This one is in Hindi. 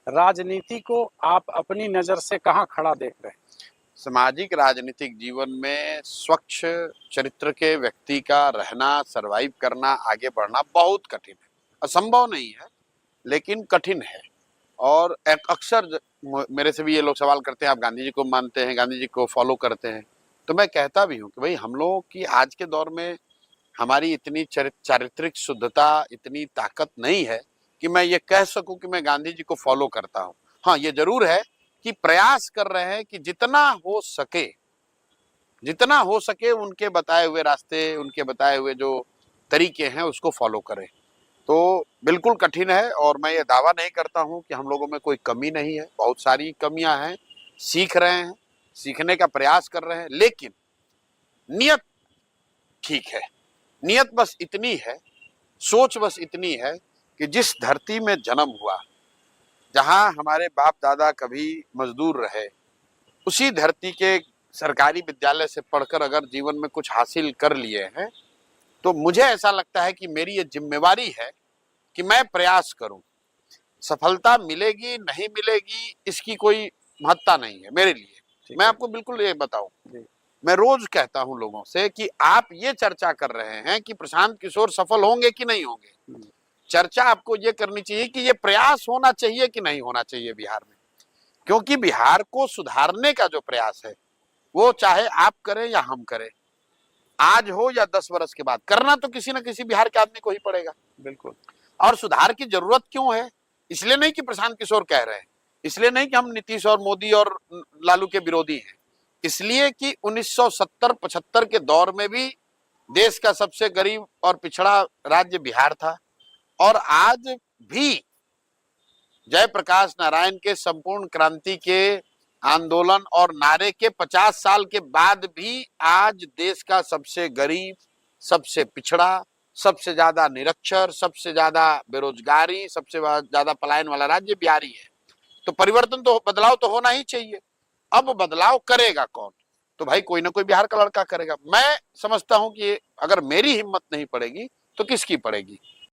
राजनीति को आप अपनी नजर से कहाँ खड़ा देख रहे हैं? सामाजिक राजनीतिक जीवन में स्वच्छ चरित्र के व्यक्ति का रहना, सरवाइव करना, आगे बढ़ना बहुत कठिन है। असंभव नहीं है, लेकिन कठिन है। और अक्सर मेरे से भी ये लोग सवाल करते हैं, आप गांधी जी को मानते हैं, गांधी जी को फॉलो करते हैं, तो मैं कहता भी हूँ कि भाई हम लोगों की आज के दौर में हमारी इतनी चारित्रिक शुद्धता, इतनी ताकत नहीं है कि मैं ये कह सकूं कि मैं गांधी जी को फॉलो करता हूं। हाँ, ये जरूर है कि प्रयास कर रहे हैं कि जितना हो सके उनके बताए हुए रास्ते, उनके बताए हुए जो तरीके हैं उसको फॉलो करें। तो बिल्कुल कठिन है, और मैं ये दावा नहीं करता हूं कि हम लोगों में कोई कमी नहीं है। बहुत सारी कमियां हैं, सीख रहे हैं, सीखने का प्रयास कर रहे हैं, लेकिन नियत ठीक है। नियत बस इतनी है, सोच बस इतनी है कि जिस धरती में जन्म हुआ, जहां हमारे बाप दादा कभी मजदूर रहे, उसी धरती के सरकारी विद्यालय से पढ़कर अगर जीवन में कुछ हासिल कर लिए हैं, तो मुझे ऐसा लगता है कि मेरी ये जिम्मेवारी है कि मैं प्रयास करूं। सफलता मिलेगी नहीं मिलेगी इसकी कोई महत्ता नहीं है मेरे लिए। मैं आपको बिल्कुल ये बताऊं, मैं रोज कहता हूं लोगों से कि आप ये चर्चा कर रहे हैं कि प्रशांत किशोर सफल होंगे कि नहीं होंगे। चर्चा आपको ये करनी चाहिए कि ये प्रयास होना चाहिए कि नहीं होना चाहिए बिहार में। क्योंकि बिहार को सुधारने का जो प्रयास है, वो चाहे आप करें या हम करें, आज हो या 10 वर्ष के बाद, करना तो किसी न किसी बिहार के आदमी को ही पड़ेगा। बिल्कुल। और सुधार की जरूरत क्यों है? इसलिए नहीं कि प्रशांत किशोर कह रहे हैं, इसलिए नहीं कि हम नीतीश और मोदी और लालू के विरोधी हैं, इसलिए कि 1970-75 के दौर में भी देश का सबसे गरीब और पिछड़ा राज्य बिहार था, और आज भी जयप्रकाश नारायण के संपूर्ण क्रांति के आंदोलन और नारे के 50 साल के बाद भी आज देश का सबसे गरीब, सबसे पिछड़ा, सबसे ज्यादा निरक्षर, सबसे ज्यादा बेरोजगारी, सबसे ज्यादा पलायन वाला राज्य बिहार ही है। तो परिवर्तन तो, बदलाव तो होना ही चाहिए। अब बदलाव करेगा कौन? तो भाई कोई ना कोई बिहार का लड़का करेगा। मैं समझता हूं कि अगर मेरी हिम्मत नहीं पड़ेगी तो किसकी पड़ेगी।